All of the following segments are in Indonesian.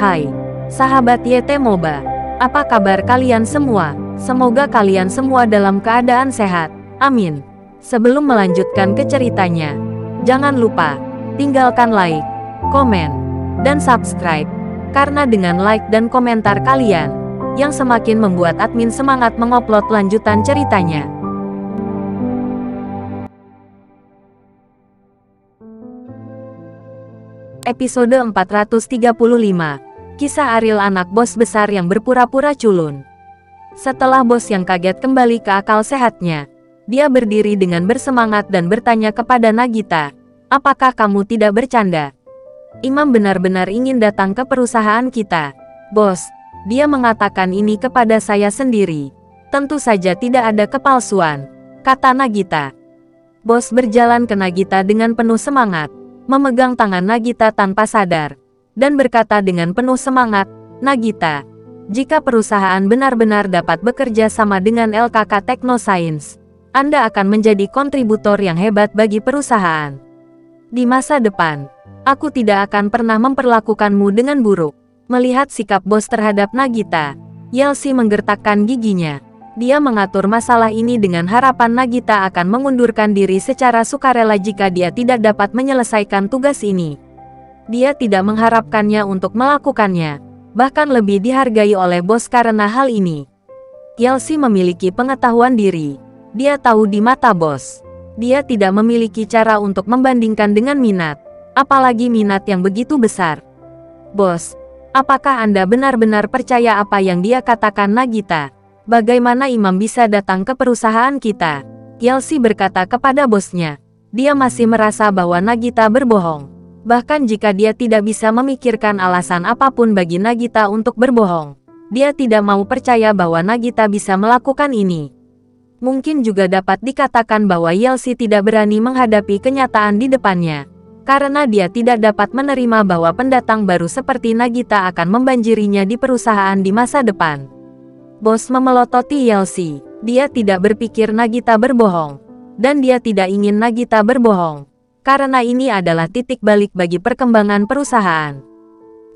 Hai, sahabat YT Moba. Apa kabar kalian semua? Semoga kalian semua dalam keadaan sehat. Amin. Sebelum melanjutkan ke ceritanya, jangan lupa tinggalkan like, komen, dan subscribe. Karena dengan like dan komentar kalian, yang semakin membuat admin semangat mengupload lanjutan ceritanya. Episode 435. Kisah Ariel, anak bos besar yang berpura-pura culun. Setelah bos yang kaget kembali ke akal sehatnya, dia berdiri dengan bersemangat dan bertanya kepada Nagita, "Apakah kamu tidak bercanda? Imam benar-benar ingin datang ke perusahaan kita." "Bos, dia mengatakan ini kepada saya sendiri. Tentu saja tidak ada kepalsuan," kata Nagita. Bos berjalan ke Nagita dengan penuh semangat, memegang tangan Nagita tanpa sadar, dan berkata dengan penuh semangat, "Nagita, jika perusahaan benar-benar dapat bekerja sama dengan LKK Technoscience, Anda akan menjadi kontributor yang hebat bagi perusahaan. Di masa depan, aku tidak akan pernah memperlakukanmu dengan buruk." Melihat sikap bos terhadap Nagita, Yelsi menggertakkan giginya. Dia mengatur masalah ini dengan harapan Nagita akan mengundurkan diri secara sukarela jika dia tidak dapat menyelesaikan tugas ini. Dia tidak mengharapkannya untuk melakukannya, bahkan lebih dihargai oleh bos karena hal ini. Yelsi memiliki pengetahuan diri. Dia tahu di mata bos, dia tidak memiliki cara untuk membandingkan dengan minat, apalagi minat yang begitu besar. "Bos, apakah Anda benar-benar percaya apa yang dia katakan?" "Nagita, bagaimana Imam bisa datang ke perusahaan kita?" Yelsi berkata kepada bosnya. Dia masih merasa bahwa Nagita berbohong. Bahkan jika dia tidak bisa memikirkan alasan apapun bagi Nagita untuk berbohong, dia tidak mau percaya bahwa Nagita bisa melakukan ini. Mungkin juga dapat dikatakan bahwa Yelsi tidak berani menghadapi kenyataan di depannya, karena dia tidak dapat menerima bahwa pendatang baru seperti Nagita akan membanjirinya di perusahaan di masa depan. Bos memelototi Yelsi. Dia tidak berpikir Nagita berbohong, dan dia tidak ingin Nagita berbohong, karena ini adalah titik balik bagi perkembangan perusahaan.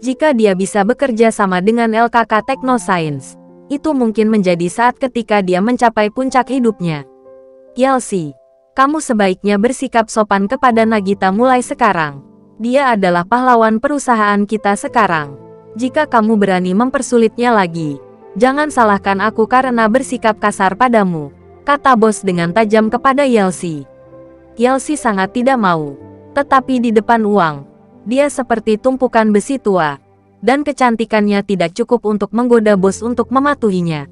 Jika dia bisa bekerja sama dengan LKK Technoscience, itu mungkin menjadi saat ketika dia mencapai puncak hidupnya. "Yelsi, kamu sebaiknya bersikap sopan kepada Nagita mulai sekarang. Dia adalah pahlawan perusahaan kita sekarang. Jika kamu berani mempersulitnya lagi, jangan salahkan aku karena bersikap kasar padamu," kata bos dengan tajam kepada Yelsi. Yelsi sangat tidak mau, tetapi di depan uang, dia seperti tumpukan besi tua, dan kecantikannya tidak cukup untuk menggoda bos untuk mematuhinya.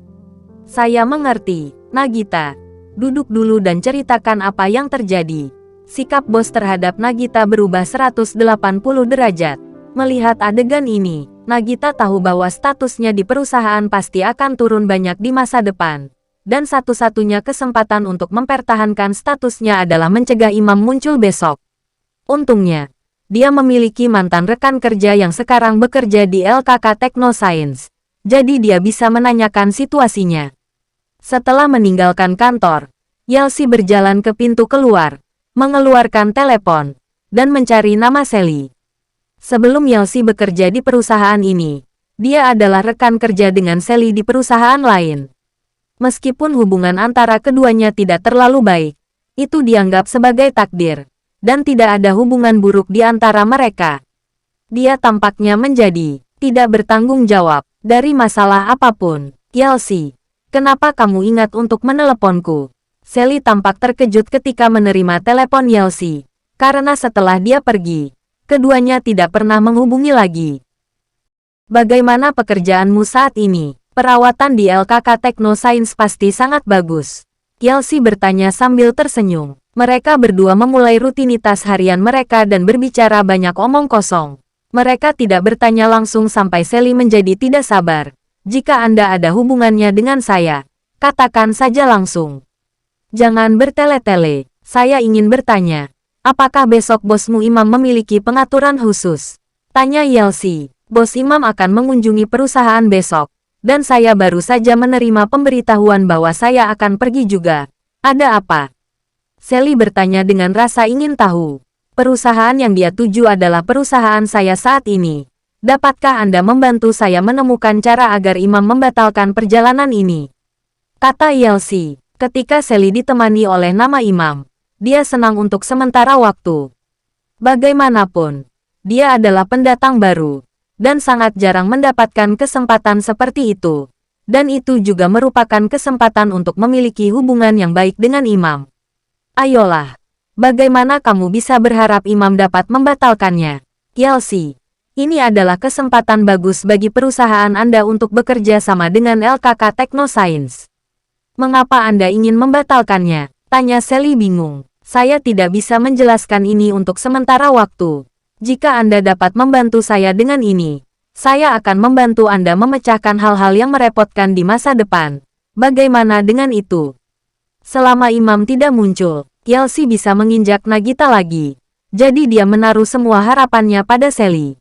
"Saya mengerti, Nagita. Duduk dulu dan ceritakan apa yang terjadi." Sikap bos terhadap Nagita berubah 180 derajat. Melihat adegan ini, Nagita tahu bahwa statusnya di perusahaan pasti akan turun banyak di masa depan. Dan satu-satunya kesempatan untuk mempertahankan statusnya adalah mencegah Imam muncul besok. Untungnya, dia memiliki mantan rekan kerja yang sekarang bekerja di LKK Technoscience. Jadi dia bisa menanyakan situasinya. Setelah meninggalkan kantor, Yelsi berjalan ke pintu keluar, mengeluarkan telepon, dan mencari nama Sally. Sebelum Yelsi bekerja di perusahaan ini, dia adalah rekan kerja dengan Sally di perusahaan lain. Meskipun hubungan antara keduanya tidak terlalu baik, itu dianggap sebagai takdir, dan tidak ada hubungan buruk di antara mereka. Dia tampaknya menjadi tidak bertanggung jawab dari masalah apapun. "Yelsi, kenapa kamu ingat untuk meneleponku?" Sally tampak terkejut ketika menerima telepon Yelsi, karena setelah dia pergi, keduanya tidak pernah menghubungi lagi. "Bagaimana pekerjaanmu saat ini? Perawatan di LKK Technoscience pasti sangat bagus," Yelsi bertanya sambil tersenyum. Mereka berdua memulai rutinitas harian mereka dan berbicara banyak omong kosong. Mereka tidak bertanya langsung sampai Sally menjadi tidak sabar. "Jika Anda ada hubungannya dengan saya, katakan saja langsung. Jangan bertele-tele. Saya ingin bertanya, apakah besok bosmu Imam memiliki pengaturan khusus?" tanya Yelsi. "Bos Imam akan mengunjungi perusahaan besok, dan saya baru saja menerima pemberitahuan bahwa saya akan pergi juga. Ada apa?" Sally bertanya dengan rasa ingin tahu. "Perusahaan yang dia tuju adalah perusahaan saya saat ini. Dapatkah Anda membantu saya menemukan cara agar imam membatalkan perjalanan ini? Kata Yelsi. Ketika Sally ditemani oleh nama imam, dia senang untuk sementara waktu. Bagaimanapun, dia adalah pendatang baru, dan sangat jarang mendapatkan kesempatan seperti itu. Dan itu juga merupakan kesempatan untuk memiliki hubungan yang baik dengan imam. Ayolah, bagaimana kamu bisa berharap imam dapat membatalkannya? Yelsi, ini adalah kesempatan bagus bagi perusahaan Anda untuk bekerja sama dengan LKK Technoscience. Mengapa Anda ingin membatalkannya? Tanya Sally bingung. Saya tidak bisa menjelaskan ini untuk sementara waktu. Jika Anda dapat membantu saya dengan ini, saya akan membantu Anda memecahkan hal-hal yang merepotkan di masa depan. Bagaimana dengan itu? Selama imam tidak muncul, Yelsi bisa menginjak Nagita lagi. Jadi dia menaruh semua harapannya pada Sally.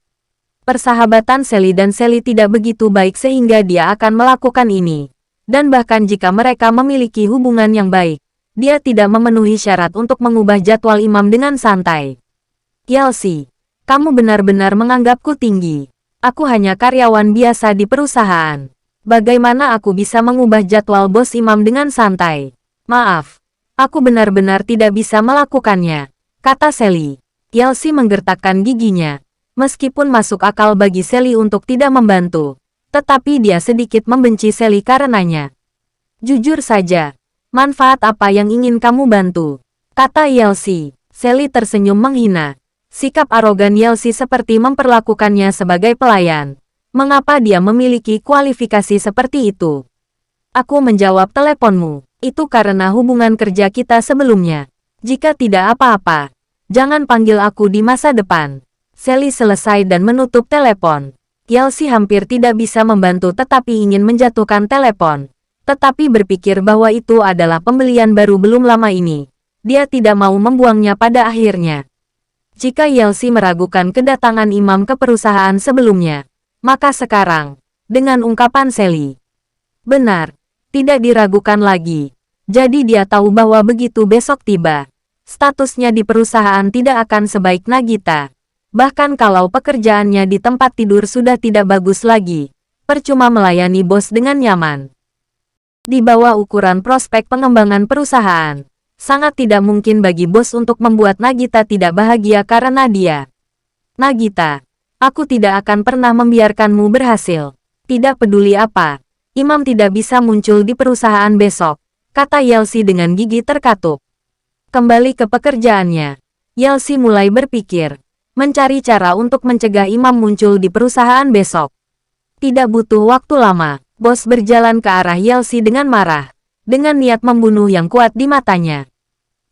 Persahabatan Sally dan Sally tidak begitu baik sehingga dia akan melakukan ini. Dan bahkan jika mereka memiliki hubungan yang baik, dia tidak memenuhi syarat untuk mengubah jadwal imam dengan santai. Yelsi, kamu benar-benar menganggapku tinggi. Aku hanya karyawan biasa di perusahaan. Bagaimana aku bisa mengubah jadwal bos imam dengan santai? Maaf, aku benar-benar tidak bisa melakukannya, kata Sally. Yelsi menggertakkan giginya. Meskipun masuk akal bagi Sally untuk tidak membantu, tetapi dia sedikit membenci Sally karenanya. Jujur saja, manfaat apa yang ingin kamu bantu? Kata Yelsi. Sally tersenyum menghina. Sikap arogan Yelsi seperti memperlakukannya sebagai pelayan. Mengapa dia memiliki kualifikasi seperti itu? Aku menjawab teleponmu. Itu karena hubungan kerja kita sebelumnya. Jika tidak apa-apa, jangan panggil aku di masa depan. Sally selesai dan menutup telepon. Yelsi hampir tidak bisa membantu tetapi ingin menjatuhkan telepon. Tetapi berpikir bahwa itu adalah pembelian baru belum lama ini. Dia tidak mau membuangnya pada akhirnya. Jika Yelsi meragukan kedatangan imam ke perusahaan sebelumnya, maka sekarang, dengan ungkapan Sally, benar, tidak diragukan lagi. Jadi dia tahu bahwa begitu besok tiba, statusnya di perusahaan tidak akan sebaik Nagita. Bahkan kalau pekerjaannya di tempat tidur sudah tidak bagus lagi, percuma melayani bos dengan nyaman. Di bawah ukuran prospek pengembangan perusahaan, sangat tidak mungkin bagi bos untuk membuat Nagita tidak bahagia karena dia. Nagita, aku tidak akan pernah membiarkanmu berhasil. Tidak peduli apa, imam tidak bisa muncul di perusahaan besok, kata Yelsi dengan gigi terkatup. Kembali ke pekerjaannya, Yelsi mulai berpikir. Mencari cara untuk mencegah imam muncul di perusahaan besok. Tidak butuh waktu lama, bos berjalan ke arah Yelsi dengan marah, dengan niat membunuh yang kuat di matanya.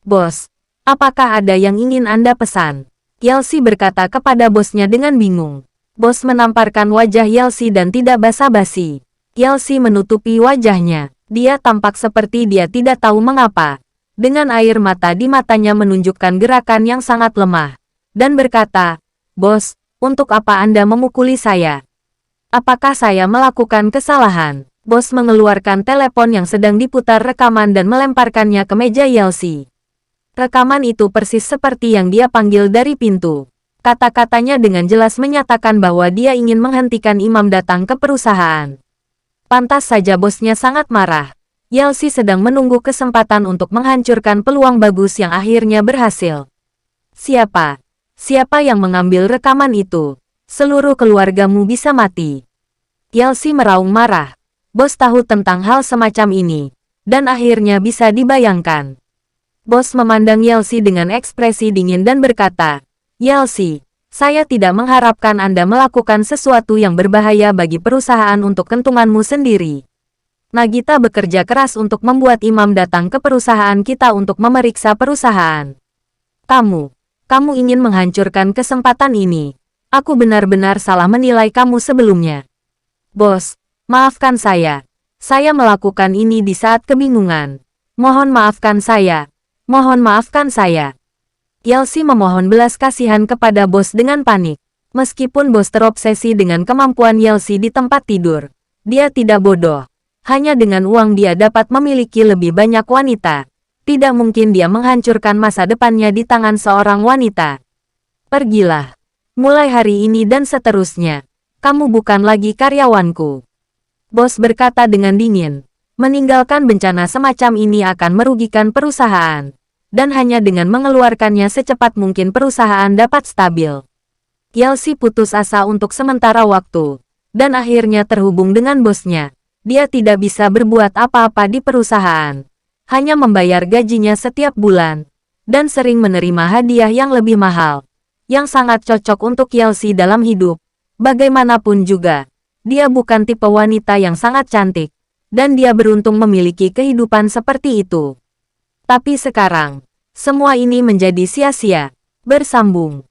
Bos, apakah ada yang ingin Anda pesan? Yelsi berkata kepada bosnya dengan bingung. Bos menamparkan wajah Yelsi dan tidak basa-basi. Yelsi menutupi wajahnya. Dia tampak seperti dia tidak tahu mengapa. Dengan air mata di matanya menunjukkan gerakan yang sangat lemah. Dan berkata, "Bos, untuk apa Anda memukuli saya? Apakah saya melakukan kesalahan?" Bos mengeluarkan telepon yang sedang diputar rekaman dan melemparkannya ke meja Yelsi. Rekaman itu persis seperti yang dia panggil dari pintu. Kata-katanya dengan jelas menyatakan bahwa dia ingin menghentikan imam datang ke perusahaan. Pantas saja bosnya sangat marah. Yelsi sedang menunggu kesempatan untuk menghancurkan peluang bagus yang akhirnya berhasil. Siapa? Siapa yang mengambil rekaman itu? Seluruh keluargamu bisa mati. Yelsi meraung marah. Bos tahu tentang hal semacam ini. Dan akhirnya bisa dibayangkan. Bos memandang Yelsi dengan ekspresi dingin dan berkata, "Yelsi, saya tidak mengharapkan Anda melakukan sesuatu yang berbahaya bagi perusahaan untuk keuntunganmu sendiri. Nagita bekerja keras untuk membuat imam datang ke perusahaan kita untuk memeriksa perusahaan. Kamu ingin menghancurkan kesempatan ini. Aku benar-benar salah menilai kamu sebelumnya. Bos, maafkan saya. Saya melakukan ini di saat kebingungan. Mohon maafkan saya. Mohon maafkan saya." Yelsi memohon belas kasihan kepada bos dengan panik. Meskipun bos terobsesi dengan kemampuan Yelsi di tempat tidur, dia tidak bodoh. Hanya dengan uang dia dapat memiliki lebih banyak wanita. Tidak mungkin dia menghancurkan masa depannya di tangan seorang wanita. Pergilah. Mulai hari ini dan seterusnya. Kamu bukan lagi karyawanku. Bos berkata dengan dingin. Meninggalkan bencana semacam ini akan merugikan perusahaan. Dan hanya dengan mengeluarkannya secepat mungkin perusahaan dapat stabil. Yelsi putus asa untuk sementara waktu. Dan akhirnya terhubung dengan bosnya. Dia tidak bisa berbuat apa-apa di perusahaan. Hanya membayar gajinya setiap bulan. Dan sering menerima hadiah yang lebih mahal. Yang sangat cocok untuk Yelsi dalam hidup. Bagaimanapun juga, dia bukan tipe wanita yang sangat cantik, dan dia beruntung memiliki kehidupan seperti itu. Tapi sekarang, semua ini menjadi sia-sia. Bersambung.